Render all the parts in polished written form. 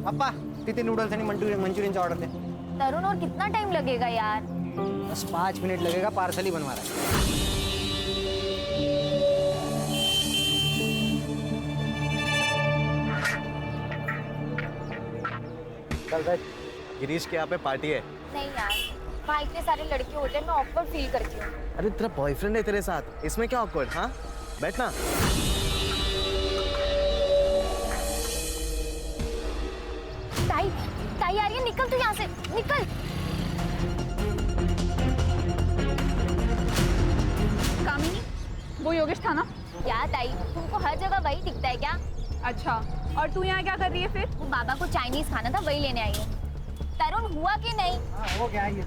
अप्पा तिथे नूडल्स आणि मंचुरियनचा ऑर्डर दे. तरुण, और कितना टाइम लगेगा यार? बस 5 मिनट लगेगा, पार्सल ही बनवा रहा है. चल भाई, गिरीश के यहाँ पे पार्टी है. नहीं यार, वहाँ इतने सारे लड़के होते हैं, मैं ऑकवर्ड फील करती हूँ. अरे तेरा बॉयफ्रेंड है तेरे साथ, इसमें क्या ऑकवर्ड? हाँ बैठना. ताई, ताई आ रही है, निकल तू यहाँ से, निकल. कामिनी, वो योगेश था ना? क्या ताई, तुमको हर जगह वही दिखता है क्या? अच्छा, और तू यहाँ क्या कर रही है फिर? वो बाबा को चाइनीज खाना था, वही लेने आई हूँ. तरुण, हुआ कि नहीं? वो क्या है ये?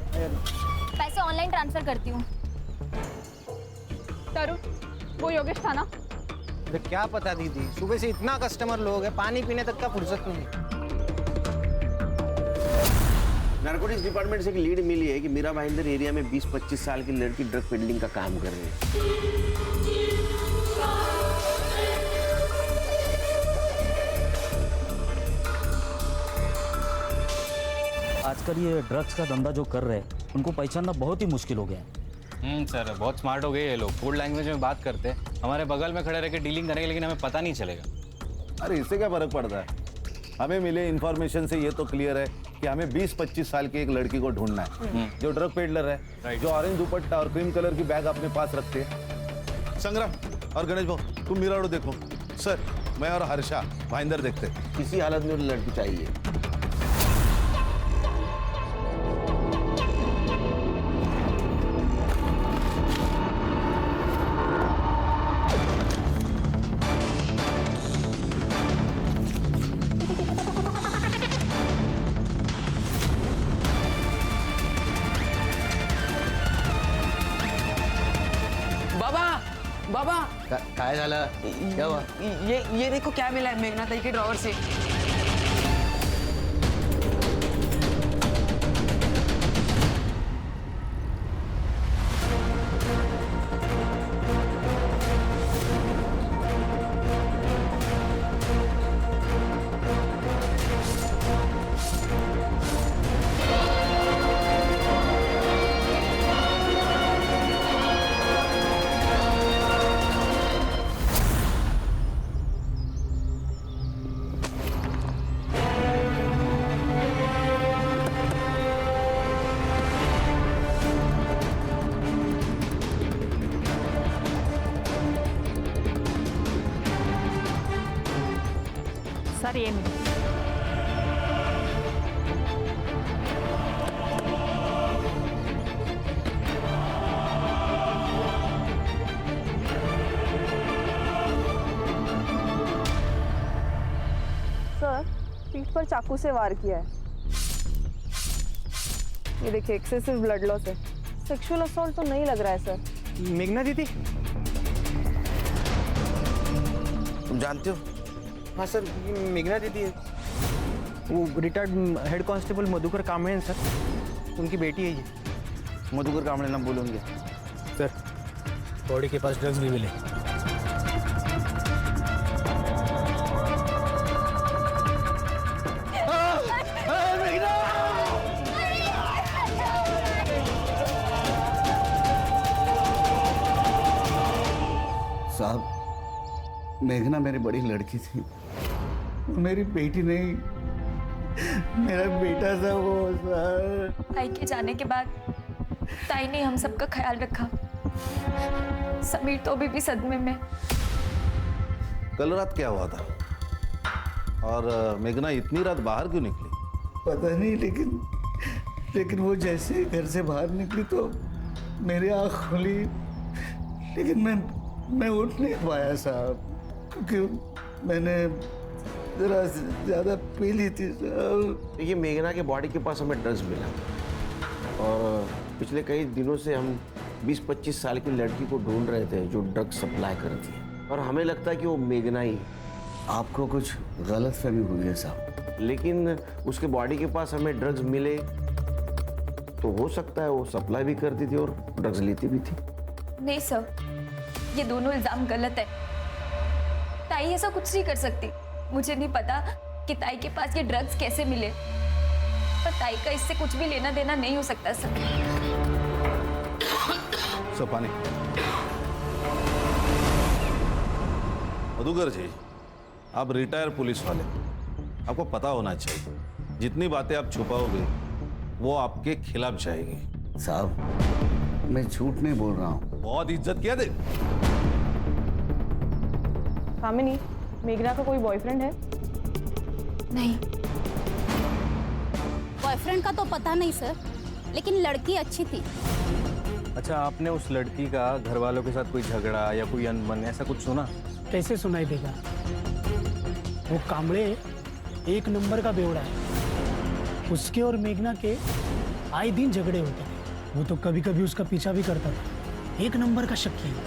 पैसे ऑनलाइन ट्रांसफर करती हूँ. तरुण, वो योगेश था ना? अरे क्या पता दीदी, सुबह से इतना कस्टमर लोग है, पानी पीने तक का फुर्सत नहीं. नारकोटिक्स डिपार्टमेंट से एक लीड मिली है कि मीरा भाईंदर एरिया में 20-25 साल की लड़की ड्रग पेडलिंग का काम कर रही है. आजकल ये ड्रग्स का धंधा जो कर रहे हैं उनको पहचानना बहुत ही मुश्किल हो गया है. सर बहुत स्मार्ट हो गए ये लोग, कोड लैंग्वेज में बात करते हैं, हमारे बगल में खड़े रह के डीलिंग करेंगे लेकिन हमें पता नहीं चलेगा. अरे इससे क्या फर्क पड़ता है? हमें मिले इन्फॉर्मेशन से ये तो क्लियर है कि हमें 20-25 साल की एक लड़की को ढूंढना है जो ड्रग पेडलर है, जो ऑरेंज दुपट्टा और क्रीम कलर की बैग अपने पास रखते हैं. संग्राम और गणेश भाऊ, तुम मीरा रोड देखो. सर, मैं और हर्षा भाईंदर देखते हैं. किसी हालत में वो लड़की चाहिए. बाबा काय झालं? क्या हुआ? ये देखो क्या मिला है मेघना ताई के ड्रॉवर से. सर ये नहीं. सर, पीठ पर चाकू से वार किया है. ये देखिए, एक्सेसिव ब्लड लॉस है. सेक्सुअल असॉल्ट तो नहीं लग रहा है सर. मेघना दीदी? तुम जानते हो? हाँ सर, ये मेघना दीदी है. वो retired head constable Madhukar Kamble हैं सर, उनकी बेटी है ये. मधुकर कांबळे नाम बोलेंगे. सर, बॉडी के पास ड्रग्स भी मिले. साहब, मेघना मेरी बड़ी लड़की थी, मेरी बेटी नहीं, मेरा बेटा था वो सर. ताई के जाने के बाद ताई ने हम सबका ख्याल रखा. समीर तो अभी भी सदमे में. कल रात क्या हुआ था? और मेघना इतनी रात बाहर क्यों निकली? पता नहीं, लेकिन वो जैसे घर से बाहर निकली तो मेरी आँख खुली, लेकिन मैं उठ नहीं पाया साहब, क्योंकि मैंने जरा ज़्यादा पी ली थी साहब. देखिए, मेघना के बॉडी के पास हमें ड्रग्स मिला और पिछले कई दिनों से हम 20-25 साल की लड़की को ढूंढ रहे थे जो ड्रग्स सप्लाई करती है, और हमें लगता है कि वो मेघना ही. आपको कुछ गलतफहमी हुई है साहब. लेकिन उसके बॉडी के पास हमें ड्रग्स मिले तो हो सकता है वो सप्लाई भी करती थी और ड्रग्स लेती भी थी. नहीं सर, ये दोनों इल्जाम गलत है. ताई ऐसा कुछ नहीं कर सकती. मुझे नहीं पता कि ताई के पास ये ड्रग्स कैसे मिले, पर ताई का इससे कुछ भी लेना देना नहीं हो सकता सर। पानी। मधुकर जी, आप रिटायर पुलिस वाले, आपको पता होना चाहिए जितनी बातें आप छुपाओगे वो आपके खिलाफ जाएगी। साहब मैं झूठ नहीं बोल रहा हूँ। बहुत इज्जत किया दे। कामिनी, मेघना का कोई बॉयफ्रेंड है? नहीं। बॉयफ्रेंड का तो पता नहीं सर, लेकिन लड़की अच्छी थी। अच्छा, आपने उस लड़की का घर वालों के साथ कोई झगड़ा या कोई अनबन ऐसा कुछ सुना? कैसे सुनाई देगा? वो कामड़े एक नंबर का बेवड़ा है। उसके और मेघना के आए दिन झगड़े होते थे। वो तो कभी कभी उसका पीछा भी करता था। एक नंबर का शक्की है।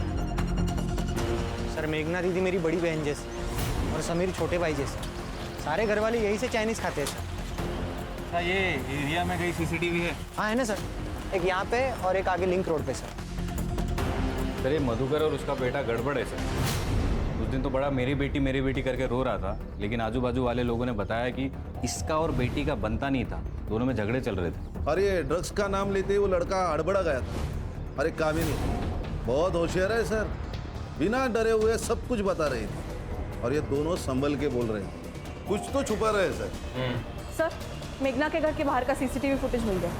सर मेघना दीदी मेरी बड़ी बहन जैसी और समीर छोटे भाई जैसे। सारे घर वाले यही से चाइनीज खाते हैं सर। अच्छा, ये एरिया में कहीं सीसीटीवी है? हाँ है ना सर, एक यहाँ पे और एक आगे लिंक रोड पे सर। सर ये मधुकर और उसका बेटा गड़बड़ है सर। उस दिन तो बड़ा मेरी बेटी करके रो रहा था, लेकिन आजू बाजू वाले लोगों ने बताया कि इसका और बेटी का बनता नहीं था, दोनों में झगड़े चल रहे थे। और ये ड्रग्स का नाम लेते ही वो लड़का हड़बड़ा गया था। अरे कामिनी बहुत होशियार है सर, बिना डरे हुए सब कुछ बता रही थी और ये दोनों संभल के बोल रहे थे। कुछ तो छुपा रहे सर। सर मेघना के घर के बाहर का सीसीटीवी फुटेज मिल गया।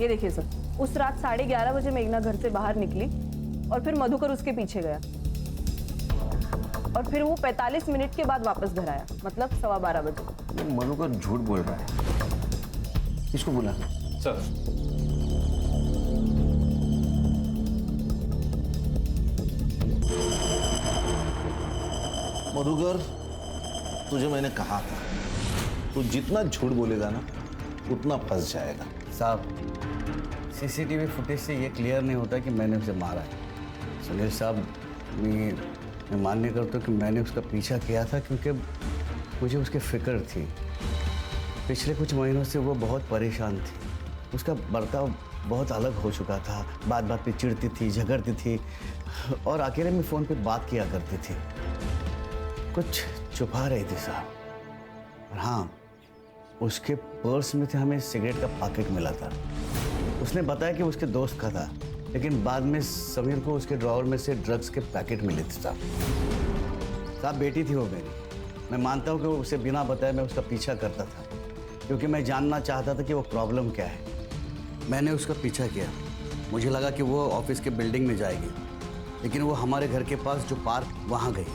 ये देखिए सर, उस रात 11:30 बजे मेघना घर से बाहर निकली और फिर मधुकर उसके पीछे गया और फिर वो 45 मिनट के बाद वापस घर आया, मतलब 12:15 बजे। मधुकर झूठ बोल रहा है। इसको बुला सर। मधुकर, तुझे मैंने कहा था तू जितना झूठ बोलेगा ना उतना फंस जाएगा। साहब सीसीटीवी फुटेज से ये क्लियर नहीं होता कि मैंने उसे मारा है। सुनील साहब, मैं मान्य करता हूँ कि मैंने उसका पीछा किया था क्योंकि मुझे उसकी फिक्र थी। पिछले कुछ महीनों से वो बहुत परेशान थी। उसका बर्ताव बहुत अलग हो चुका था। बात बात पे चिढ़ती थी, झगड़ती थी और अकेले में फ़ोन पे बात किया करती थी। कुछ छुपा रही थी साहब। और हाँ, उसके पर्स में से हमें सिगरेट का पैकेट मिला था। उसने बताया कि उसके दोस्त का था, लेकिन बाद में समीर को उसके ड्रॉवर में से ड्रग्स के पैकेट मिले थे साहब। बेटी थी वो मेरी। मैं मानता हूँ कि वो उसे बिना बताए मैं उसका पीछा करता था, क्योंकि मैं जानना चाहता था कि वो प्रॉब्लम क्या है। मैंने उसका पीछा किया। मुझे लगा कि वो ऑफिस के बिल्डिंग में जाएगी, लेकिन वो हमारे घर के पास जो पार्क, वहाँ गई।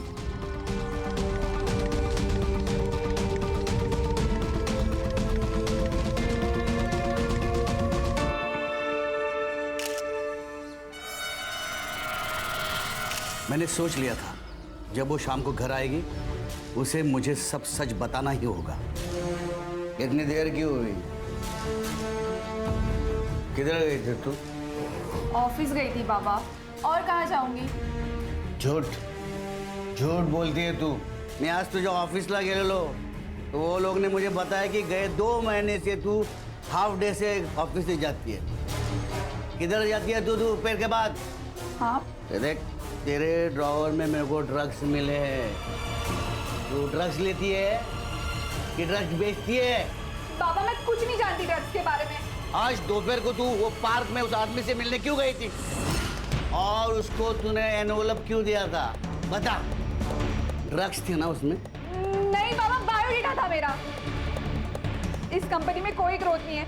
मैंने सोच लिया था जब वो शाम को घर आएगी उसे मुझे सब सच बताना ही होगा। इतनी देर क्यों हुई? किधर गई थी तू? ऑफिस गई थी बाबा, और कहाँ जाऊंगी? झूठ बोलती है तू। मैं आज तुझे ऑफिस ला गेलो लो, तो वो लोग ने मुझे बताया कि गए 2 महीने से तू हाफ डे से ऑफिस से जाती है। किधर जाती है तू दोपहर के बाद? हाँ देख, तेरे ड्रॉवर में मेरे को ड्रग्स मिले हैं। तू ड्रग्स लेती है कि ड्रग्स बेचती है? बाबा, मैं कुछ नहीं जानती ड्रग्स के बारे में। आज दोपहर को तू वो पार्क में उस आदमी से मिलने क्यों गई थी? और उसको तूने एनवलप क्यों दिया था? बता। ड्रग्स थी ना उसमें? नहीं बाबा, बायोडेटा था मेरा। इस कंपनी में कोई ग्रोथ नहीं है,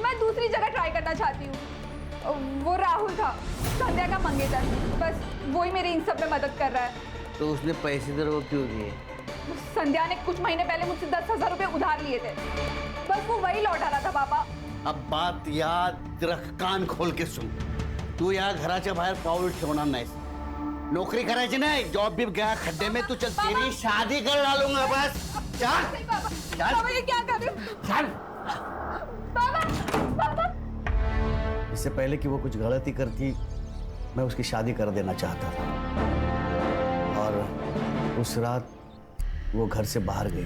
मैं दूसरी जगह ट्राई करना चाहती हूँ। वो राहुल था, संध्या का मंगेतर, बस वही मेरी इन सब में मदद कर रहा है। तो उसने पैसे तेरे को क्यों दिए? संध्या ने कुछ महीने पहले मुझसे 10,000 रुपए उधार लिए थे, बस वो वही लौटा रहा था बाबा। अब बात याद रख, कान खोल के सुन। तू यहाँ घराच्या बाहेर पाऊल ठेवणार नाहीस। नौकरी करायची नाही, जॉब भी गया खड्डे में। तू चल, तेरी शादी कर डालूंगा बस। चल बाबा, ये क्या कर रहे हो? चल। बाबा, इससे पहले कि वो कुछ गलती करती, मैं उसकी शादी कर देना चाहता था। और उस रात वो घर से बाहर गई।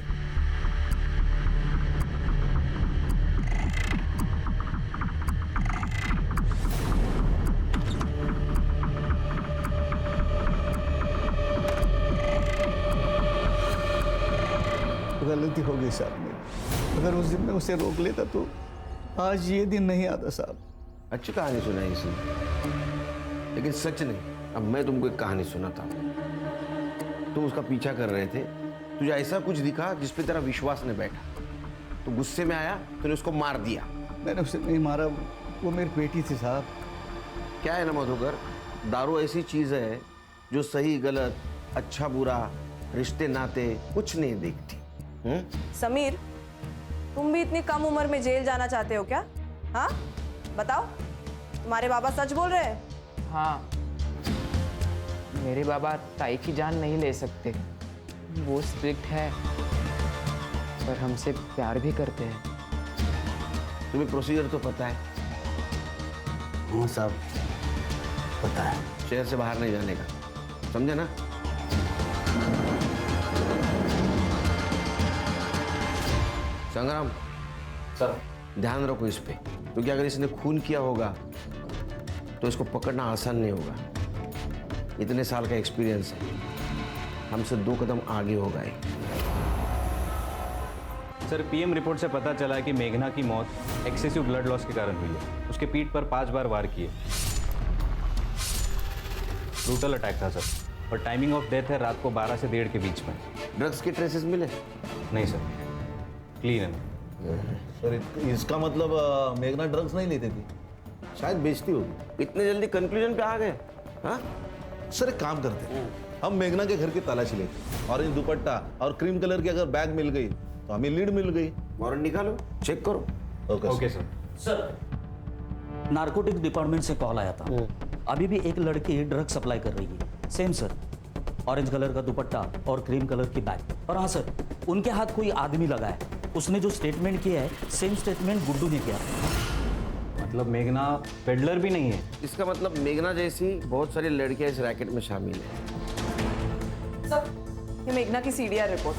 गलती हो गई साहब मेरी। अगर उस दिन मैं उसे रोक लेता तो आज ये दिन नहीं आता साहब। अच्छी कहानी सुनाई इसने, लेकिन सच नहीं। अब मैं तुमको एक कहानी सुनाता हूँ। तुम उसका पीछा कर रहे थे, तुझे ऐसा कुछ दिखा जिस पे तेरा विश्वास नहीं बैठा, तो गुस्से में आया, तूने उसको मार दिया। मैंने उसे नहीं मारा, वो मेरी बेटी थी साहब। क्या है ना मधुकर, दारू ऐसी चीज है जो सही गलत, अच्छा बुरा, रिश्ते नाते कुछ नहीं देखती। समीर, तुम भी इतनी कम उम्र में जेल जाना चाहते हो क्या? हाँ बताओ, तुम्हारे बाबा सच बोल रहे हैं? हाँ, मेरे बाबा ताई की जान नहीं ले सकते। वो स्ट्रिक्ट है, पर हमसे प्यार भी करते हैं। तुम्हें प्रोसीजर तो पता है? हाँ साहब, पता है। शहर से बाहर नहीं जाने का, समझे ना? संग्राम सर, ध्यान रखो इस पे, क्योंकि अगर इसने खून किया होगा तो इसको पकड़ना आसान नहीं होगा। इतने साल का एक्सपीरियंस है, हमसे 2 कदम आगे होगा ये। सर, पीएम रिपोर्ट से पता चला कि मेघना की मौत एक्सेसिव ब्लड लॉस के कारण हुई है। उसके पीठ पर 5 बार वार किए। ब्रूटल अटैक था सर, और टाइमिंग ऑफ डेथ है रात को 12 से 1:30 के बीच में। ड्रग्स के ट्रेसेस मिले? नहीं सर, क्लीन है। सर इसका मतलब मेघना ड्रग्स नहीं लेती थी, शायद बेचती होगी। इतने जल्दी कंक्लूजन पे आ गए? हाँ सर, एक काम करते हैं, हम मेघना के घर की तलाशी लेते, ऑरेंज दुपट्टा और क्रीम कलर की अगर बैग मिल गई तो हमें लीड मिल गई। वारंट निकालो, चेक करो। Okay sir. Sir, narcotic department से कॉल आया था। अभी भी एक लड़की ड्रग सप्लाई कर रही है। सेम सर, ऑरेंज कलर का दुपट्टा और क्रीम कलर की बैग। और हाँ सर, उनके हाथ कोई आदमी लगा है। उसने जो स्टेटमेंट किया है, सेम स्टेटमेंट गुड्डू ने किया। मतलब मेघना पेडलर भी नहीं है? इसका मतलब मेघना जैसी बहुत सारी लड़कियां इस रैकेट में शामिल है। सर, ये मेघना की सीडीआर रिपोर्ट।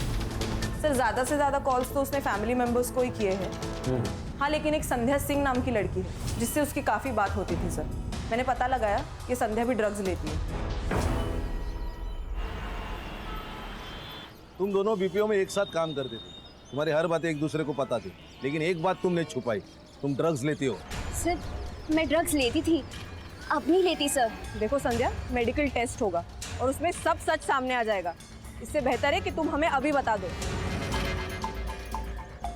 सर, ज्यादा से ज्यादा कॉल्स तो उसने फैमिली मेंबर्स को ही किए हैं। हाँ, लेकिन एक संध्या सिंह नाम की लड़की है जिससे उसकी काफी बात होती थी। सर, मैंने पता लगाया कि संध्या भी ड्रग्स लेती है। तुम दोनों बीपीओ में एक साथ काम करते थे, तुम्हारी हर बातें एक दूसरे को पता थी, लेकिन एक बात तुमने छुपाई, तुम ड्रग्स लेती हो। सर, मैं ड्रग्स लेती थी, अब नहीं लेती सर। देखो संध्या, मेडिकल टेस्ट होगा और उसमें सब सच सामने आ जाएगा। इससे बेहतर है कि तुम हमें अभी बता दो।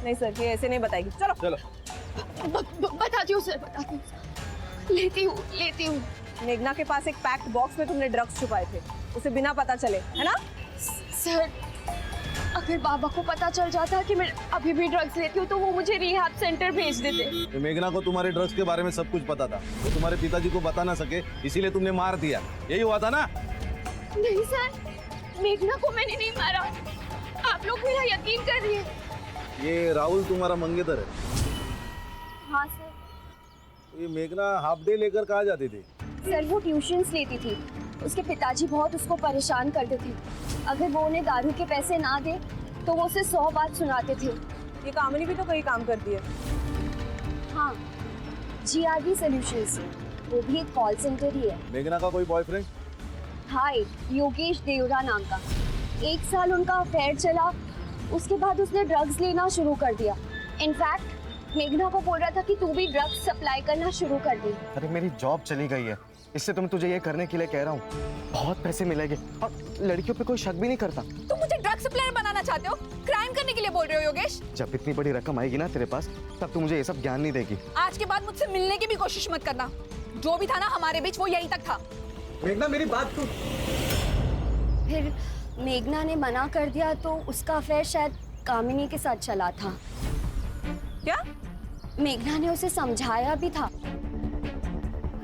नहीं सर, ये ऐसे नहीं बताएगी। चलो चलो। बताती हूँ सर, बताती हूँ। लेती हूँ। मेघना के पास एक पैक्ड बॉक्स में तुमने ड्रग्स छुपाए थे, उसे बिना पता चले, है ना? सर, अगर बाबा को पता चल जाता कि मैं अभी भी ड्रग्स लेती हूँ तो वो मुझे रिहैब सेंटर भेज देते। तो मेघना को तुम्हारे ड्रग्स के बारे में सब कुछ पता था, वो तुम्हारे पिताजी को बता ना सके, इसीलिए तुमने मार दिया। यही हुआ था ना? नहीं सर, मेघना को मैंने नहीं मारा। आप लोग मेरा यकीन करिए। ये राहुल तुम्हारा मंगेतर है? हाँ सर। ये मेघना हाफ डे लेकर कहाँ जाती थी? सर, वो ट्यूशन्स लेती थी। उसके पिताजी बहुत उसको परेशान करते थे। अगर वो उन्हें दारू के पैसे ना दे तो वो उसे 100 बात सुनाते थे। ये कामनी भी तो कहीं काम करती है। हाँ, GRB सॉल्यूशंस, वो भी एक कॉल सेंटर ही है। मेघना का कोई बॉयफ्रेंड? हाय, योगेश देवरा नाम का। 1 साल उनका अफेयर चला, उसके बाद उसने ड्रग्स लेना शुरू कर दिया। इनफैक्ट मेघना को बोल रहा था कि तू भी ड्रग्स सप्लाई करना शुरू कर दे। अरे मेरी जॉब चली गई है, इससे तुम तुझे ये करने के लिए कह रहा हूँ। बहुत पैसे मिलेंगे और लड़कियों पे कोई शक भी नहीं करता। तुम मुझे ड्रग सप्लायर बनाना चाहते हो? क्राइम करने के लिए बोल रहे हो योगेश? जब इतनी बड़ी रकम आएगी ना तेरे पास, तब तू मुझे ये सब ज्ञान नहीं देगी। आज के बाद मुझसे मिलने की भी कोशिश मत करना। जो भी था ना हमारे बीच, वो यहीं तक था। मेघना, मेरी बात सुन। फिर मेघना ने मना कर दिया तो उसका अफेयर शायद कामिनी के साथ चला था। क्या? मेघना ने उसे समझाया भी था।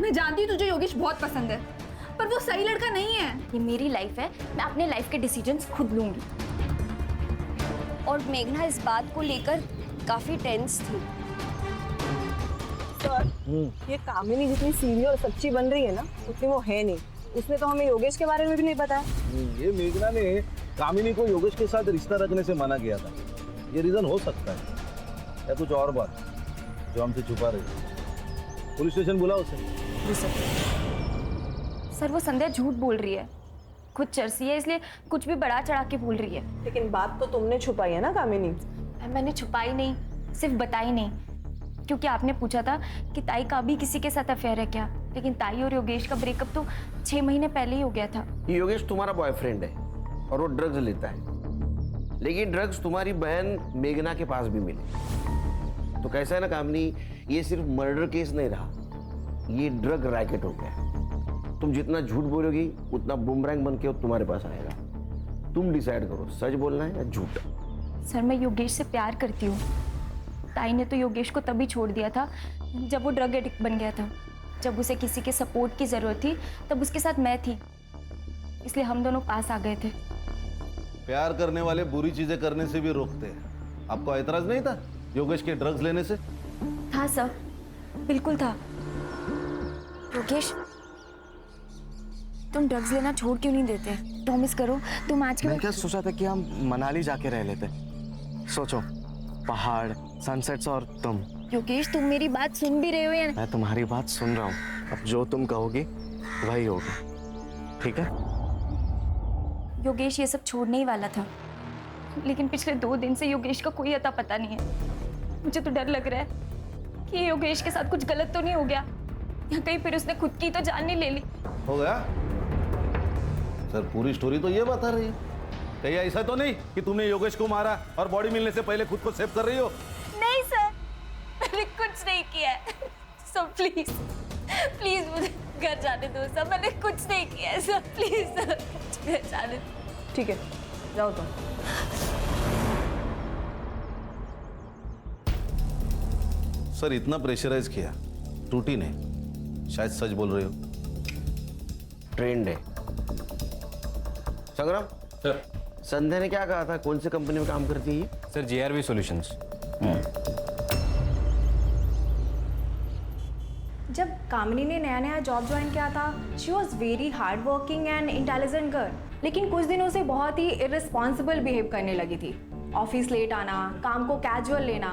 मैं जानती हूँ तुझे योगेश बहुत पसंद है, पर वो सही लड़का नहीं है। ये मेरी लाइफ है, मैं अपने लाइफ के डिसीजंस खुद लूंगी। और मेघना इस बात को लेकर काफी टेंस थी। सर, ये कामिनी जितनी सीधी और सच्ची बन रही है ना, उतनी वो है नहीं। उसने तो हमें योगेश के बारे में भी नहीं बताया। ये मेघना ने कामिनी को योगेश के साथ रिश्ता रखने से मना किया था। ये रीजन हो सकता है, या कुछ और बात जो हमसे छुपा रही है। पुलिस स्टेशन बुलाओ उसे। सर, वो संध्या झूठ बोल रही है। खुद चरसी है, इसलिए कुछ भी बढ़ा चढ़ा के बोल रही है। लेकिन बात तो तुमने छुपाई है ना कामिनी। मैंने छुपाई नहीं, सिर्फ बताई नहीं, क्योंकि आपने पूछा था कि ताई का भी किसी के साथ अफेयर है क्या। लेकिन ताई और योगेश का ब्रेकअप तो 6 महीने पहले ही हो गया था। योगेश तुम्हारा बॉयफ्रेंड है और वो ड्रग्स लेता है, लेकिन ड्रग्स तुम्हारी बहन मेघना के पास भी मिले। तो कैसा है ना कामनी, ये सिर्फ मर्डर केस नहीं रहा, ये ड्रग रैकेट हो गया। तुम जितना झूठ बोलोगी उतना बुमरैंग बन के तुम्हारे पास आएगा। तुम डिसाइड करो, सच बोलना है या झूठ। सर, मैं योगेश से प्यार करती हूँ। ताई ने तो योगेश को तभी छोड़ दिया था जब वो ड्रग एडिक्ट बन गया था। जब उसे किसी के सपोर्ट की ज़रूरत थी तब उसके साथ मैं थी, इसलिए हम दोनों पास आ गए थे। प्यार करने वाले बुरी चीजें करने से भी रोकते हैं। आपको एतराज नहीं था योगेश के ड्रग्स लेने से? था सर, बिल्कुल था। योगेश, तुम ड्रग्स लेना छोड़ क्यों नहीं देते? प्रॉमिस करो तुम आज के मैं क्या सोचा था कि हम मनाली जाके रह लेते। सोचो, पहाड़, सनसेट्स और तुम। योगेश, तुम मेरी बात सुन भी रहे हो या? मैं तुम्हारी बात सुन रहा हूँ। अब जो तुम कहोगी वही होगा, ठीक है? योगेश ये सब छोड़ने ही वाला था, लेकिन पिछले 2 दिन से योगेश का कोई अता पता नहीं है। मुझे तो डर लग रहा है कि योगेश के साथ कुछ गलत तो नहीं हो गया, या कहीं फिर उसने खुद की तो जान नहीं ले ली। हो गया सर, पूरी स्टोरी तो ये बता रही है। कहीं ऐसा तो नहीं कि तुमने योगेश को मारा और बॉडी मिलने से पहले खुद को सेव कर रही हो? नहीं सर, मैंने कुछ नहीं किया है। सो प्लीज प्लीज मुझे घर जाने दो सर, मैंने कुछ नहीं किया है सर, प्लीज सर घर जाने दो। ठीक है, जाओ तुम। सर, इतना प्रेशराइज किया, टूटी नहीं, शायद सच बोल रही हो। ट्रेंड है। संग्राम सर। संध्या ने क्या कहा था, कौन सी कंपनी में काम करती है? Sir, JRV solutions. जब कामिनी ने नया नया जॉब ज्वाइन किया था, she was very hard working and intelligent girl, लेकिन कुछ दिनों से बहुत ही इररिस्पॉन्सिबल बिहेव करने लगी थी। ऑफिस लेट आना, काम को कैजुअल लेना,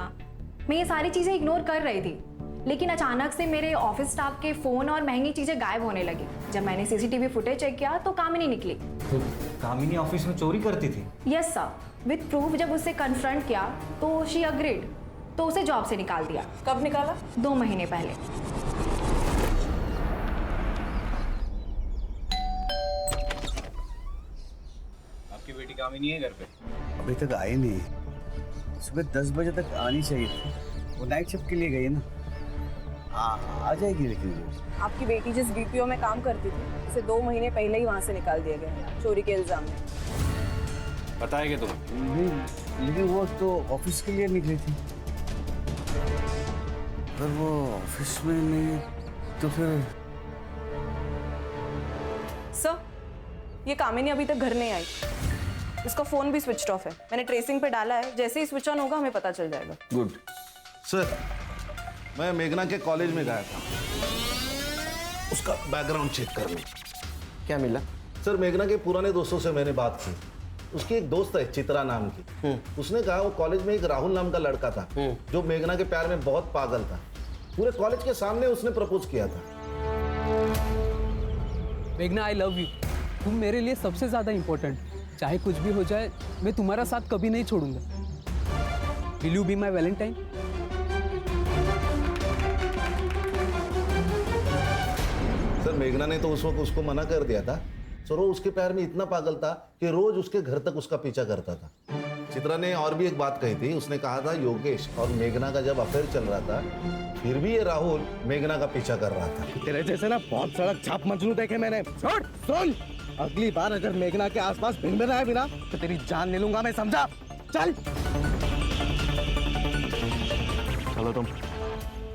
मैं ये सारी चीज़ें इग्नोर कर रही थी। लेकिन अचानक से मेरे ऑफिस स्टाफ के फ़ोन और महंगी चीज़ें गायब होने लगी। जब मैंने CCTV फुटेज चेक किया तो कामिनी निकली। तो कामिनी ऑफिस में चोरी करती थी? Yes sir, with proof. जब उससे कन्फ्रंट किया तो शी अग्रीड, तो उसे जॉब से निकाल दिया। कब निकाला? 2 महीने पहले। आपकी बेटी कामिनी है घर पे? अभी तक आई नहीं, सुबह 10 बजे तक आनी चाहिए थी। वो नाइट शिफ्ट के लिए गई ना, आ जाएगी। लेकिन वो आपकी बेटी जिस BPO में काम करती थी, उसे 2 महीने पहले ही वहाँ से निकाल दिया गया चोरी के इल्जाम में। पता है कि तुम्हें? नहीं, लेकिन वो तो ऑफिस के लिए निकली थी। पर वो ऑफिस में नहीं तो फिर? सर, ये कामिनी अभी तक घर नहीं आई। उसका फोन भी स्विच ऑफ है। मैंने ट्रेसिंग पे डाला है, जैसे ही स्विच ऑन होगा हमें पता चल जाएगा। गुड सर, मैं मेघना के कॉलेज में गया था उसका बैकग्राउंड चेक करने। क्या मिला? सर, मेघना के पुराने दोस्तों से मैंने बात की। उसकी एक दोस्त है चित्रा नाम की, उसने कहा वो कॉलेज में एक राहुल नाम का लड़का था जो मेघना के प्यार में बहुत पागल था। पूरे कॉलेज के सामने उसने प्रपोज किया था। मेघना, आई लव यू। तुम मेरे लिए सबसे ज्यादा इंपॉर्टेंट। चाहे कुछ भी हो जाए, मैं तुम्हारा साथ कभी नहीं छोड़ूंगा। Will you be my Valentine? Sir, मेघना ने तो उस वक्त उसको मना कर दिया था। सर, वो उसके प्यार में इतना पागल था कि रोज उसके घर तक उसका पीछा करता था। चित्रा ने और भी एक बात कही थी, उसने कहा था योगेश और मेघना का जब अफेयर चल रहा था फिर भी ये राहुल मेघना का पीछा कर रहा था। तेरे जैसे ना बहुत सड़क छाप मजनू देखे मैंने। सुन, अगली बार अगर मेघना के आसपास भिन आए बिना तो तेरी जान ले लूंगा मैं, समझा? चल चलो तुम।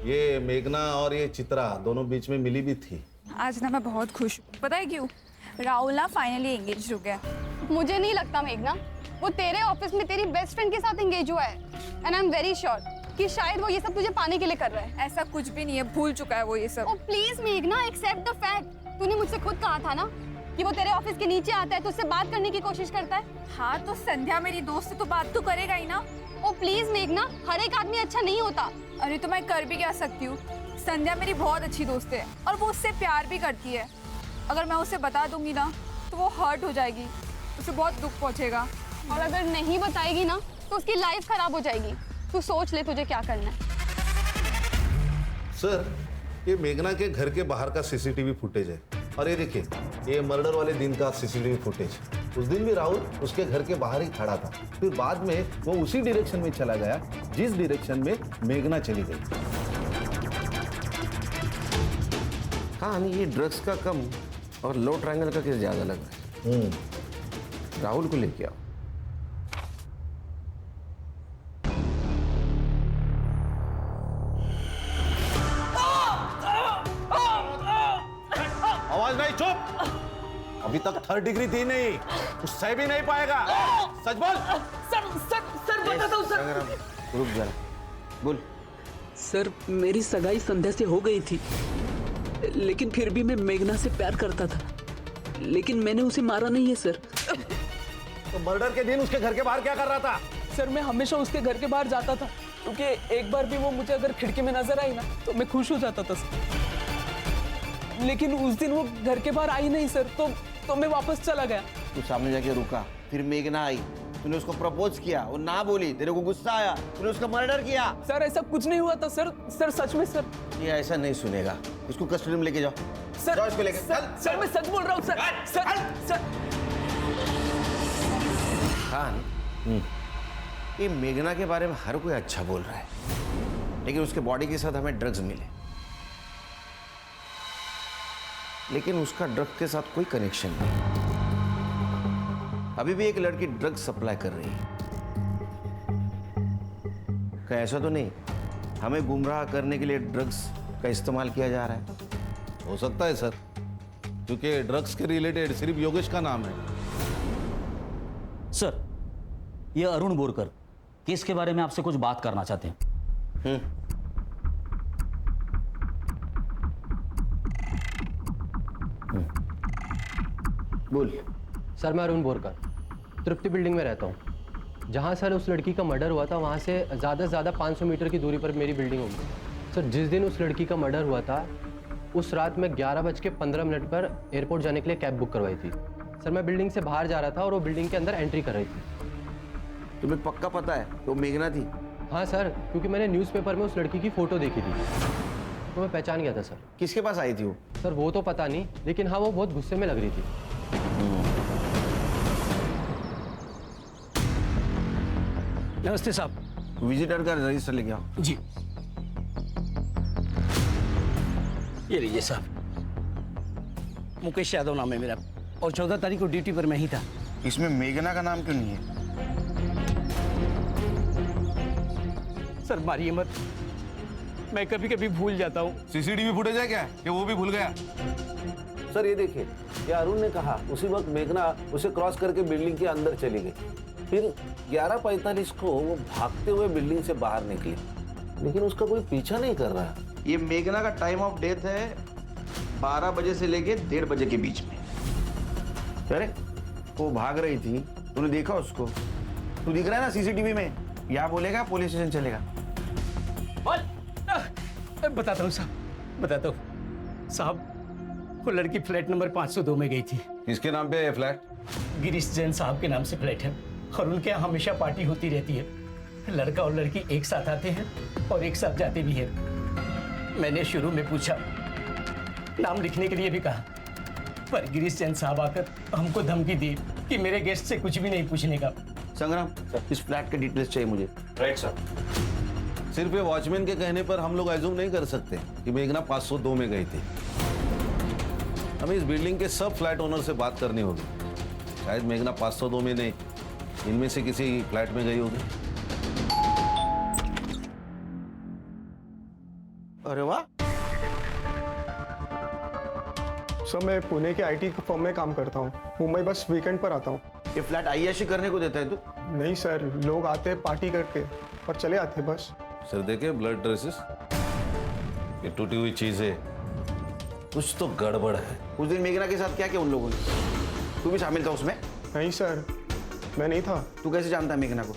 ये मेघना और ये चित्रा दोनों बीच में मिली भी थी। आज ना मैं बहुत खुश हूँ। पता है क्यों? राहुल ना फाइनली एंगेज हो गया। मुझे नहीं लगता मेघना, वो तेरे ऑफिस में तेरी बेस्ट फ्रेंड के साथ एंगेज हुआ है। And I am very sure कि शायद वो ये सब तुझे पाने के लिए कर रहा है। ऐसा कुछ भी नहीं है, भूल चुका है वो ये सब। ओ प्लीज मेघना, एक्सेप्ट द फैक्ट। तूने मुझसे खुद कहा था ना कि वो तेरे ऑफिस के नीचे आता है तो उससे बात करने की कोशिश करता है। हाँ, तो संध्या मेरी दोस्त है तो बात तो करेगा ही ना। ओ प्लीज मेघना, हर एक आदमी अच्छा नहीं होता। अरे तो मैं कर भी क्या सकती हूँ? संध्या मेरी बहुत अच्छी दोस्त है और वो उससे प्यार भी करती है। अगर मैं उसे बता दूंगी ना तो वो हर्ट हो जाएगी, उसे बहुत दुख पहुंचेगा। और अगर नहीं बताएगी ना तो उसकी लाइफ खराब हो जाएगी। तू सोच ले तुझे क्या करना है। सर, ये मेघना के घर के बाहर का सीसीटीवी फुटेज है और ये देखिए, ये मर्डर वाले दिन का सीसीटीवी फुटेज। उस दिन भी राहुल उसके घर के बाहर ही खड़ा था, फिर बाद में वो उसी डायरेक्शन में चला गया जिस डायरेक्शन में मेघना चली गई। हाँ, ये ड्रग्स का कम और लो ट्रायंगल का केस ज्यादा लग रहा है। राहुल को लेके आओ। आवाज नहीं, चुप। अभी तक 3rd डिग्री दी नहीं, उससे भी नहीं पाएगा। सच बोल। सर बताता हूँ सर। रुक जरा, बोल। सर, मेरी सगाई संध्या से हो गई थी, लेकिन फिर भी मैं मेघना से प्यार करता था, लेकिन मैंने उसे मारा नहीं है सर। तो मर्डर के दिन उसके घर के बाहर क्या कर रहा था? सर, मैं हमेशा उसके घर के बाहर जाता था, क्योंकि एक बार भी वो मुझे अगर खिड़की में नजर आई ना तो मैं खुश हो जाता था सर। लेकिन उस दिन वो घर के बाहर आई नहीं सर, तो मैं वापस चला गया। तू सामने जाके रुका, फिर मेघना आई, तूने उसको प्रपोज किया, वो ना बोली, तेरे को गुस्सा आया, तूने उसका मर्डर किया। सर, ऐसा कुछ नहीं हुआ था सर। सर सच में सर। ये ऐसा नहीं सुनेगा, इसको कस्टडी में लेके जाओ। सर, जाओ इसको लेके। सर मैं सच बोल रहा हूँ सर। खान, ये मेघना के बारे में हर कोई अच्छा बोल रहा है, लेकिन उसके बॉडी के साथ हमें ड्रग्स मिले, लेकिन उसका ड्रग के साथ कोई कनेक्शन नहीं। अभी भी एक लड़की ड्रग सप्लाई कर रही है। क्या ऐसा तो नहीं हमें गुमराह करने के लिए ड्रग्स का इस्तेमाल किया जा रहा है? हो सकता है सर, क्योंकि ड्रग्स के रिलेटेड सिर्फ योगेश का नाम है। सर, ये अरुण बोरकर केस के बारे में आपसे कुछ बात करना चाहते हैं। बोल। सर, मैं अरुण बोरकर तृप्ति बिल्डिंग में रहता हूँ। जहाँ सर उस लड़की का मर्डर हुआ था वहाँ से ज़्यादा से ज़्यादा 500 मीटर की दूरी पर मेरी बिल्डिंग होगी। सर, जिस दिन उस लड़की का मर्डर हुआ था उस रात मैं 11:15 पर एयरपोर्ट जाने के लिए कैब बुक करवाई थी। सर, मैं बिल्डिंग से बाहर जा रहा था और वो बिल्डिंग के अंदर एंट्री कर रही थी। तुम्हें पक्का पता है वो मेघना थी? हाँ सर, क्योंकि मैंने न्यूज़पेपर में उस लड़की की फ़ोटो देखी थी तो मैं पहचान गया था सर। किसके पास आई थी वो? सर, वो तो पता नहीं, लेकिन हाँ वो बहुत गुस्से में लग रही थी। नमस्ते साहब। विजिटर का रजिस्टर लेके आओ। जी, ये लीजिए साहब। मुकेश यादव नाम है मेरा और 14 तारीख को ड्यूटी पर मैं ही था। इसमें मेघना का नाम क्यों नहीं है? सर, मारिए मत, मैं कभी कभी भूल जाता हूँ। सीसीटीवी फुटेज है क्या कि वो भी भूल गया? सर, ये देखिए, ये अरुण ने कहा उसी वक्त मेघना उसे क्रॉस करके बिल्डिंग के अंदर चली गई। फिर 11:45 को वो भागते हुए बिल्डिंग से बाहर निकली, लेकिन उसका कोई पीछा नहीं कर रहा। ये मेघना का टाइम ऑफ डेथ है 12 बजे से लेके 1:30 बजे के बीच में। अरे वो भाग रही थी, तूने देखा उसको? तू दिख रहा है ना सीसीटीवी में? यहाँ बोलेगा पुलिस स्टेशन चलेगा। बताता हूँ साहब, बताता हूँ साहब। वो लड़की फ्लैट नंबर 502 में गई थी। किसके नाम पे है फ्लैट? गिरीश जैन साहब के नाम से फ्लैट है और उनके यहाँ हमेशा पार्टी होती रहती है। लड़का और लड़की एक साथ आते हैं और एक साथ जाते भी हैं। मैंने शुरू में पूछा, नाम लिखने के लिए भी कहा, पर गिरीश जैन साहब आकर हमको धमकी दी कि मेरे गेस्ट से कुछ भी नहीं पूछने का। संग्राम, इस फ्लैट के डिटेल्स चाहिए मुझे। Right sir. सिर्फ ये वॉचमैन के कहने पर हम लोग एज्यूम नहीं कर सकते कि मेघना 502 में गई थी। हमें इस बिल्डिंग के सब फ्लैट ओनर से बात करनी होगी। शायद मेघना 502 में नहीं, इनमें से किसी फ्लैट में गई होगी। अरे वाह। सर, मैं पुणे के आईटी फर्म में काम करता हूँ। मुंबई बस वीकेंड पर आता हूँ। ये फ्लैट अय्याशी करने को देता है तू? नहीं सर, लोग आते हैं पार्टी करके और चले आते बस। सर देखे ब्लड ट्रेसेस, ये टूटी हुई चीज है, कुछ तो गड़बड़ है। उस दिन मेघना के साथ क्या किया उन लोगों ने? तू भी शामिल था उसमें? नहीं सर, मैं नहीं था। तू कैसे जानता है मेघना को?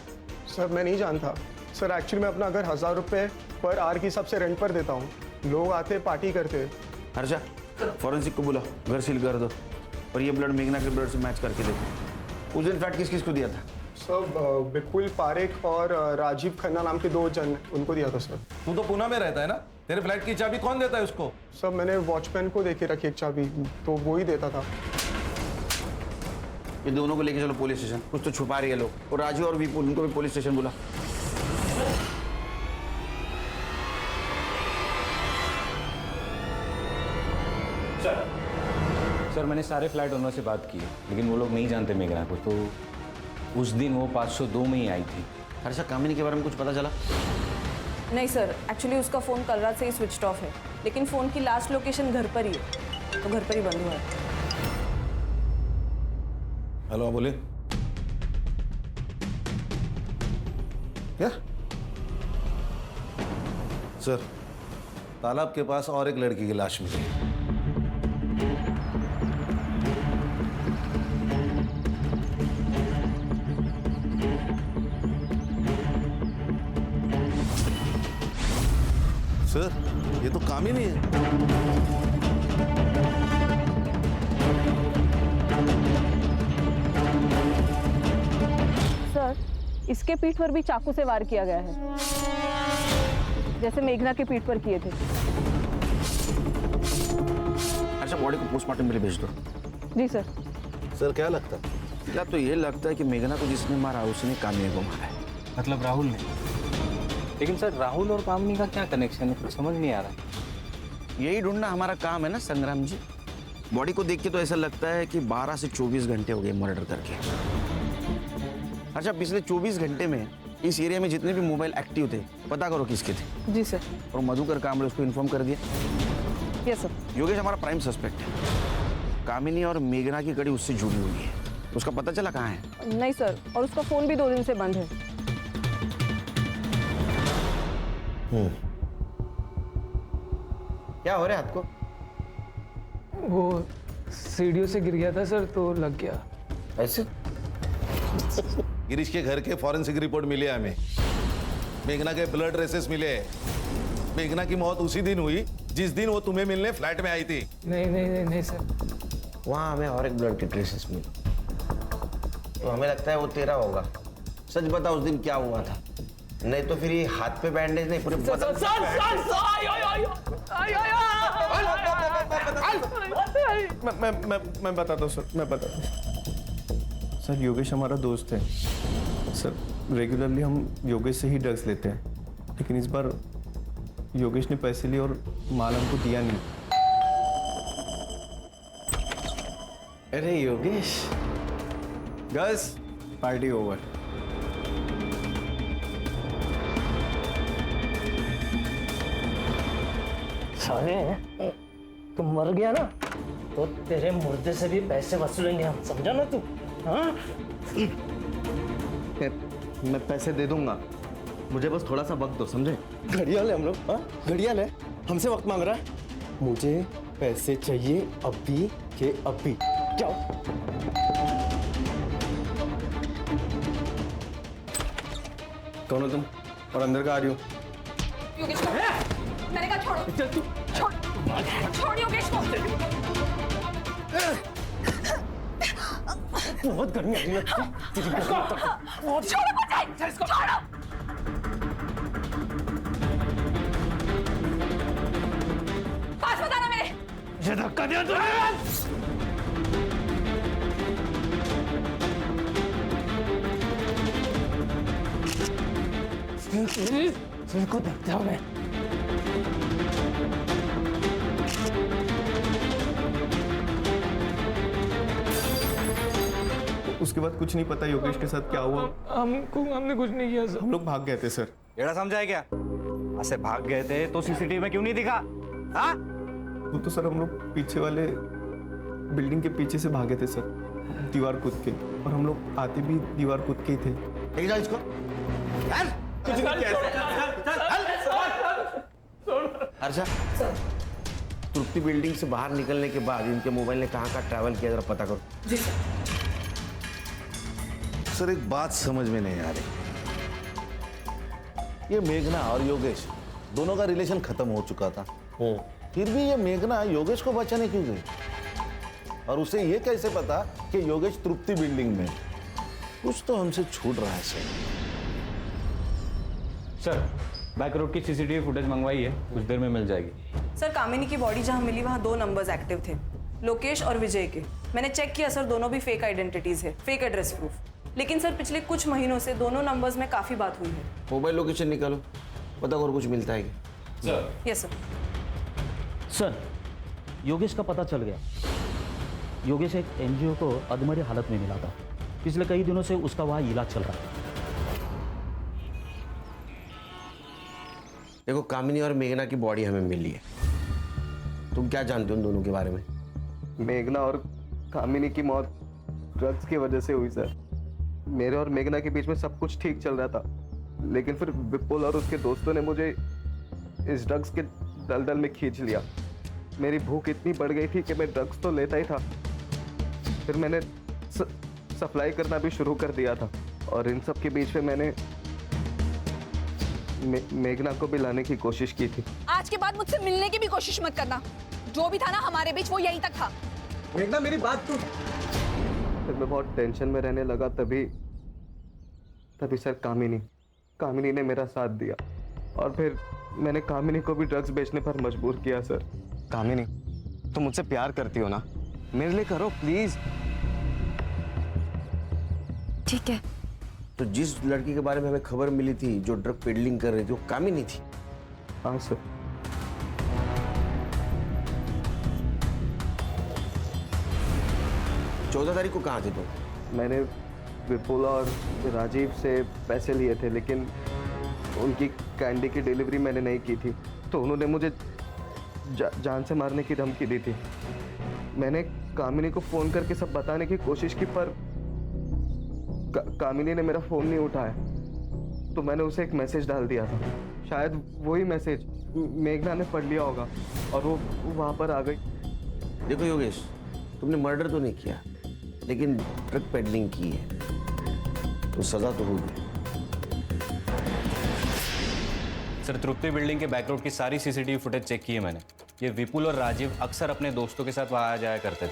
सर, मैं नहीं जानता सर। एक्चुअली मैं अपना घर 1000 रुपये पर आवर की हिसाब से रेंट पर देता हूँ। लोग आते पार्टी करते। हर्षा, फॉरेंसिक को बुला, घर सील कर दो। और ये ब्लड मेघना के ब्लड से मैच करके देखो। उस दिन फ्लैट किस किस को दिया था? सब विपुल पारेख और राजीव खन्ना नाम के 2 जन, उनको दिया था सर। तू तो पुणे में रहता है ना, तेरे फ्लैट की चाबी कौन देता है उसको? सर मैंने वॉचमैन को देके रखी एक चाबी, तो वो ही देता था। ये दोनों को लेके चलो पुलिस स्टेशन, कुछ तो छुपा रही है लोग। और राजू और विपुल, उनको भी पुलिस स्टेशन बुला। सर मैंने सारे फ्लैट ओनर से बात की है, लेकिन वो लोग नहीं जानते मेघना को। तो उस दिन वो 502 में ही आई थी। हर्षा, कामिनी के बारे में कुछ पता चला? नहीं सर, एक्चुअली उसका फ़ोन कल रात से ही स्विच ऑफ है, लेकिन फ़ोन की लास्ट लोकेशन घर पर ही है, तो घर पर ही बंद हुआ है। हेलो, बोले क्या? सर, तालाब के पास और एक लड़की की लाश मिली है। सर, ये तो कामिनी है। सर, इसके पीठ पर भी चाकू से वार किया गया है, जैसे मेघना के पीठ पर किए थे। अच्छा, बॉडी को पोस्टमार्टम के लिए भेज दो। जी सर। सर, क्या लगता है? या तो ये लगता है कि मेघना को जिसने मारा उसने कामिनी को मारा है। मतलब राहुल ने? लेकिन सर, राहुल और कामिनी का क्या कनेक्शन है, कुछ समझ नहीं आ रहा। यही ढूंढना हमारा काम है ना संग्राम जी। बॉडी को देख के तो ऐसा लगता है कि 12 से 24 घंटे हो गए मर्डर करके। अच्छा, पिछले 24 घंटे में इस एरिया में जितने भी मोबाइल एक्टिव थे, पता करो किसके थे। जी सर। और मधुकर कामड़े उसको इन्फॉर्म कर दिया? Yes sir. योगेश हमारा प्राइम सस्पेक्ट है। कामिनी और मेघना की कड़ी उससे जुड़ी हुई है। उसका पता चला कहाँ है? नहीं सर, और उसका फ़ोन भी 2 दिन से बंद है। क्या हो रहा है हाथ को? वो सीढ़ियों से गिर गया था सर, तो लग गया। ऐसे? गिरीश के घर के फॉरेंसिक रिपोर्ट मिले हमें। मेघना के ब्लड रेसेस मिले। मेघना की मौत उसी दिन हुई जिस दिन वो तुम्हें मिलने फ्लैट में आई थी। नहीं नहीं नहीं नहीं सर। वहाँ हमें और एक ब्लड के ट्रेसेस मिले, तो हमें लगता है वो तेरा होगा। सच बता, उस दिन क्या हुआ था? नहीं तो फिर ये हाथ पे बैंडेज नहीं, पूरे मैं बताता हूँ सर, मैं बताता हूँ। सर, योगेश हमारा दोस्त है सर। रेगुलरली हम योगेश से ही ड्रग्स लेते हैं, लेकिन इस बार योगेश ने पैसे लिए और माल हमको दिया नहीं। अरे योगेश। Girls, party over. साले, तुम मर गया ना, तो तेरे मुर्दे से भी पैसे वसूलेंगे हम, समझा ना तू? हाँ? मैं पैसे दे दूंगा, मुझे बस थोड़ा सा वक्त दो, समझे? घड़ियाल है हम लोग, हाँ? घड़ियाल है, हमसे वक्त मांग रहा है। मुझे पैसे चाहिए अभी के अभी। जाओ। कौन हो तुम और अंदर का आ रही हो? योगेश को मैंने कहा छोड़ो। चल तू छोड़, छोड़ योगेश को। बहुत गर्मी आ रही है। छोड़ो मुझे, छोड़ो। पास बताना मेरे। ये धक्का दिया तूने। सिर को देखता हूँ मैं। उसके बाद कुछ नहीं पता योगेश के साथ क्या हुआ। हमने कुछ नहीं किया सर। हम लोग भाग गए थे सर। एड़ा समझा है क्या? ऐसे भाग गए थे तो सीसीटीवी में क्यों नहीं दिखा? हाँ? वो तो सर हम लोग पीछे वाले बिल्डिंग के पीछे से भागे थे सर, दीवार कूद के, और हम लोग आते भी दीवार कूद के ही थे। ले जाओ इसको। कुछ नहीं किया। हर्षा, तृप्ति बिल्डिंग से बाहर निकलने के बाद इनके मोबाइल ने कहाँ ट्रैवल किया, जरा पता करो। जी सर। सर, एक बात समझ में नहीं आ रही। ये मेघना और योगेश दोनों का रिलेशन खत्म हो चुका था, फिर भी ये मेघना योगेश को बचाने क्यों गई? और उसे ये कैसे पता कि योगेश तृप्ति बिल्डिंग में? कुछ तो हमसे छूट रहा है सर। सर बैक रोड की सीसीटीवी फुटेज मंगवाई है, कुछ देर में मिल जाएगी। सर कामिनी की बॉडी जहाँ मिली वहाँ 2 नंबर्स एक्टिव थे, लोकेश और विजय के। मैंने चेक किया सर, दोनों भी फेक आइडेंटिटीज है, फेक एड्रेस प्रूफ। लेकिन सर पिछले कुछ महीनों से दोनों नंबर्स में काफ़ी बात हुई है। मोबाइल लोकेशन निकालो, पता और कुछ मिलता है क्या? Sir yes sir. Sir Yogesh का पता चल गया। योगेश एक एनजीओ को अधमरी हालत में मिला था। पिछले कई दिनों से उसका वहाँ इलाज चल रहा है। देखो कामिनी और मेघना की बॉडी हमें मिली है, तुम क्या जानते हो उन दोनों के बारे में? मेघना और कामिनी की मौत ड्रग्स की वजह से हुई सर। मेरे और मेघना के बीच में सब कुछ ठीक चल रहा था, लेकिन फिर विपुल और उसके दोस्तों ने मुझे इस ड्रग्स के दलदल में खींच लिया। मेरी भूख इतनी बढ़ गई थी कि मैं ड्रग्स तो लेता ही था, फिर मैंने सप्लाई करना भी शुरू कर दिया था। और इन सब के बीच में मैंने मेघना को भी लाने की कोशिश की थी। आज के बाद मुझसे मिलने की भी कोशिश मत करना। जो भी था ना हमारे बीच वो यहीं तक था। मेघना मेरी बात तो। फिर मैं बहुत टेंशन में रहने लगा, तभी सर कामिनी ने मेरा साथ दिया और फिर मैंने कामिनी को भी ड्रग्स बेचने पर मजबूर किया सर। कामिनी, तुम मुझसे प्यार करती हो ना, मेरे लिए करो प्लीज। ठीक है। तो जिस लड़की के बारे में हमें खबर मिली थी जो ड्रग पेडलिंग कर रही थी, वो कामिनी थी? हाँ सर। चौदह तारीख को कहाँ थे तुम? मैंने विपुल और राजीव से पैसे लिए थे, लेकिन उनकी कैंडी की डिलीवरी मैंने नहीं की थी, तो उन्होंने मुझे जान से मारने की धमकी दी थी। मैंने कामिनी को फ़ोन करके सब बताने की कोशिश की, पर कामिनी ने मेरा फ़ोन नहीं उठाया, तो मैंने उसे एक मैसेज डाल दिया था। शायद वही मैसेज मेघना ने पढ़ लिया होगा और वो वहाँ पर आ गई। देखो योगेश, तुमने मर्डर तो नहीं किया, लेकिन ड्रग पेडलिंग की है, तो सजा तो होगी। सर तृप्ति बिल्डिंग के बैक रोड की सारी सीसीटीवी फुटेज चेक की है मैंने। ये विपुल और राजीव अक्सर अपने दोस्तों के साथ वहाँ आ जाया करते थे।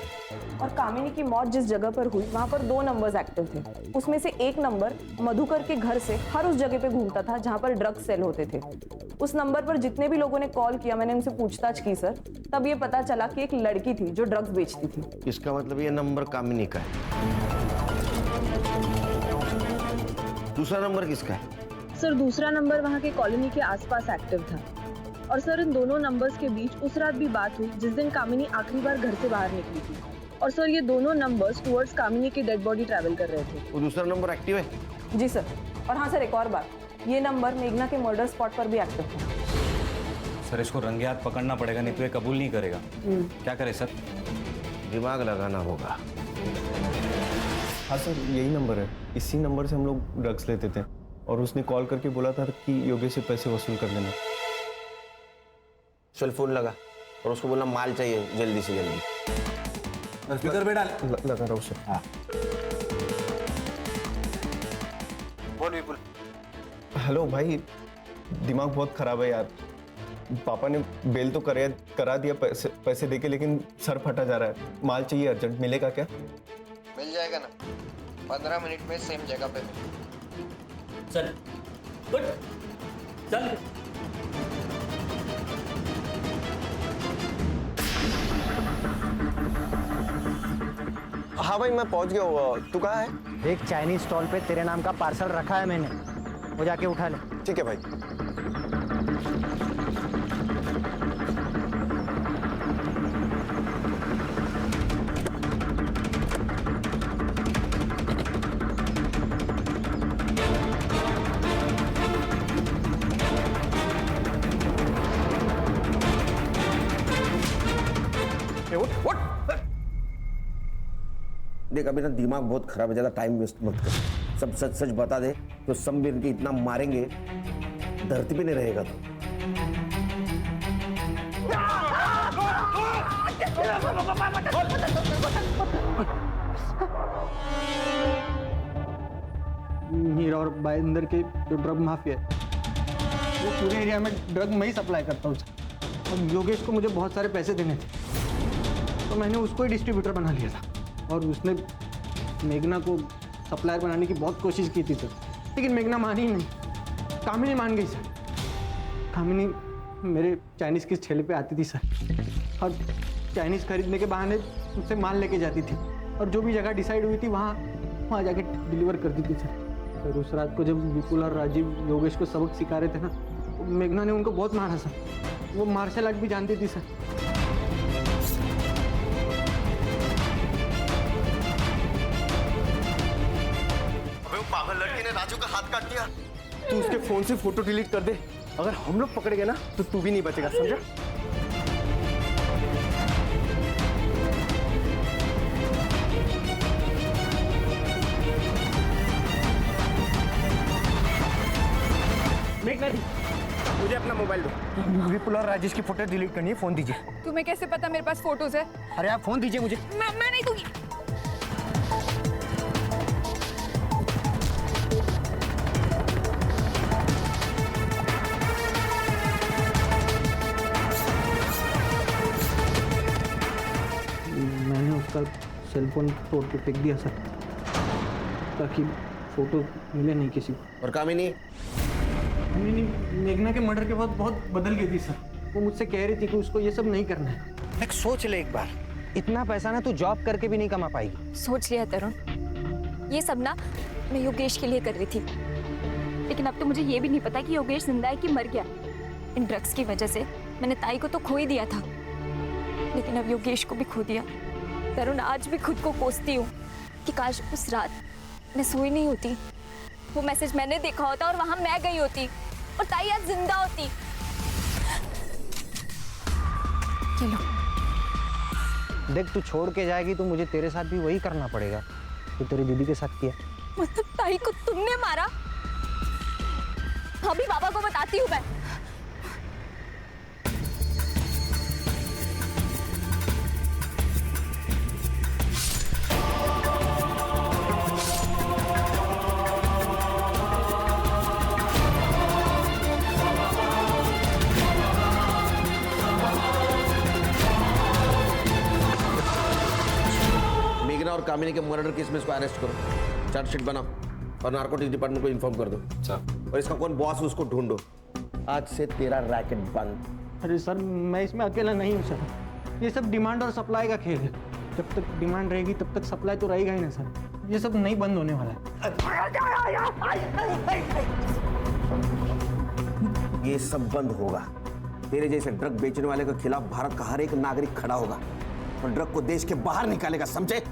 और कामिनी की मौत जिस जगह पर हुई वहाँ पर 2 नंबर्स एक्टिव थे। उसमें से एक नंबर मधुकर के घर से हर उस जगह पे घूमता था जहाँ पर ड्रग्स सेल होते थे। उस नंबर पर जितने भी लोगों ने कॉल किया, मैंने उनसे पूछताछ की सर, तब ये पता चला कि एक लड़की थी जो ड्रग्स बेचती थी। इसका मतलब ये नंबर कामिनी का है। दूसरा नंबर किसका है? सर दूसरा नंबर वहाँ के कॉलोनी के आसपास एक्टिव था। और सर इन दोनों नंबर्स के बीच उस रात भी बात हुई जिस दिन कामिनी आखिरी बार घर से बाहर निकली थी। और सर ये दोनों नंबर्स टुवर्ड्स कामिनी की डेड बॉडी ट्रैवल कर रहे थे। वो दूसरा नंबर एक्टिव है? जी सर। और हाँ सर, एक और बात, ये नंबर मेघना के मर्डर स्पॉट पर भी एक्टिव था। सर इसको रंगे हाथ पकड़ना पड़ेगा, नहीं तो ये कबूल नहीं करेगा। क्या करे सर? दिमाग लगाना होगा। हाँ सर, यही नंबर है। इसी नंबर से हम लोग ड्रग्स लेते थे और उसने कॉल करके बोला था कि योगेश से पैसे वसूल कर लेना। चल फोन लगा और उसको बोलना माल चाहिए जल्दी से जल्दी। स्पीकर पे डाल। लगा रहा हूँ सर। हाँ। बोल विपुल। हेलो भाई, दिमाग बहुत खराब है यार। पापा ने बेल तो करा दिया पैसे देके, लेकिन सर फटा जा रहा है। माल चाहिए अर्जेंट, मिलेगा क्या? मिल जाएगा ना, 15 मिनट में सेम जगह पे। चल गुड चल। हाँ भाई, मैं पहुंच गया हूँ। तू कहाँ है? एक चाइनीज स्टॉल पे तेरे नाम का पार्सल रखा है मैंने, वो जाके उठा ले। ठीक है भाई। देख अभी ना दिमाग बहुत खराब है, ज्यादा टाइम वेस्ट मत कर। सब सच सच बता दे तो समवीर के इतना मारेंगे धरती पे नहीं रहेगा तो। मीरा और बाइंदर के जो ड्रग माफिया है, वो पूरे एरिया में ड्रग मैं ही सप्लाई करता हूँ और योगेश को मुझे बहुत सारे पैसे देने थे। तो मैंने उसको ही डिस्ट्रीब्यूटर बना लिया था, और उसने मेघना को सप्लायर बनाने की बहुत कोशिश की थी सर, लेकिन मेघना मानी ही नहीं। कामिनी मान गई सर। कामिनी मेरे चाइनीज़ के ठेले पे आती थी सर, और चाइनीज़ खरीदने के बहाने मुझसे माल लेके जाती थी, और जो भी जगह डिसाइड हुई थी वहाँ जाके डिलीवर करती थी सर। उस रात को जब विपुल और राजीव योगेश को सबक सिखा रहे थे ना, तो मेघना ने उनको बहुत मारा सर। वो मार्शल आर्ट भी जानती थी सर। अबे वो पागल लड़की ने राजू का हाथ काट दिया। तू उसके फोन से फोटो डिलीट कर दे। अगर हम लोग पकड़ गए ना तो तू भी नहीं बचेगा, समझा? मेघना दी, मुझे अपना मोबाइल दो। विपुल और राजेश की फोटो डिलीट करनी है, फोन दीजिए। तुम्हें कैसे पता मेरे पास फोटोज है? अरे आप फोन दीजिए मुझे। मैं नहीं दूंगी। मैंने उसका सेल फोन तोड़ के फेंक दिया सर, ताकि फोटो मिले नहीं किसी को। और कामिनी? मेघना के मर्डर के बाद बहुत बदल गई थी सर। वो मुझसे कह रही थी कि उसको ये सब नहीं करना है। एक सोच ले एक बार, इतना पैसा ना तू जॉब करके भी नहीं कमा पाएगी। सोच लिया तरुण, ये सब ना मैं योगेश के लिए कर रही थी, लेकिन अब तो मुझे ये भी नहीं पता कि योगेश जिंदा है कि मर गया। इन ड्रग्स की वजह से मैंने ताई को तो खो ही दिया था, लेकिन अब योगेश को भी खो दिया। तरुण, आज भी खुद को कोसती हूँ कि काश उस रात मैं सोई नहीं होती, वो मैसेज मैंने देखा होता और वहां मैं गई होती, और ताई आज जिंदा होती। चलो देख, तू छोड़ के जाएगी तो मुझे तेरे साथ भी वही करना पड़ेगा तो तेरी दीदी के साथ किया। मतलब ताई को तुमने मारा? अभी बाबा को बताती हूँ मैं। और कामिनी के मर्डर केस में इसको अरेस्ट करो, चार्जशीट बनाओ और नार्कोटिक्स डिपार्टमेंट को इन्फॉर्म कर दो। और इसका कौन बॉस है उसको ढूंढो। आज से तेरा रैकेट बंद। अरे सर, मैं इसमें अकेला नहीं हूँ सर। ये सब डिमांड और सप्लाई का खेल है। जब तक डिमांड रहेगी तब तक सप्लाई तो रहेगा ही ना सर। ये सब नहीं बंद होने वाला है। ये सब बंद होगा। तेरे जैसे ड्रग बेचने वाले के खिलाफ भारत का हर एक नागरिक खड़ा होगा और ड्रग को देश के बाहर निकालेगा, समझे?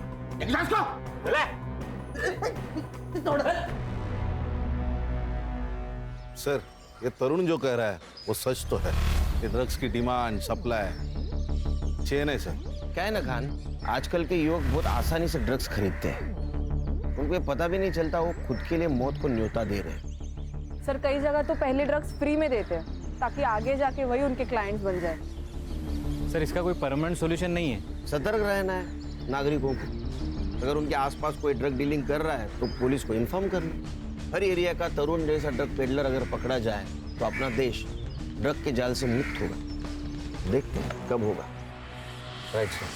सर, ये तरुण जो कह रहा है वो सच तो है। ये ड्रग्स की डिमांड सप्लाई चेन है सर। क्या है ना खान, आजकल के युवक बहुत आसानी से ड्रग्स खरीदते हैं, उनको ये पता भी नहीं चलता वो खुद के लिए मौत को न्योता दे रहे हैं। सर, कई जगह तो पहले ड्रग्स फ्री में देते हैं ताकि आगे जाके वही उनके क्लाइंट्स बन जाए। सर, इसका कोई परमानेंट सॉल्यूशन नहीं है। सतर्क रहना है नागरिकों को। अगर उनके आसपास कोई ड्रग डीलिंग कर रहा है तो पुलिस को इन्फॉर्म करना। हर एरिया का तरुण जैसा ड्रग पेडलर अगर पकड़ा जाए तो अपना देश ड्रग के जाल से मुक्त होगा। देखते हैं कब होगा। Right sir.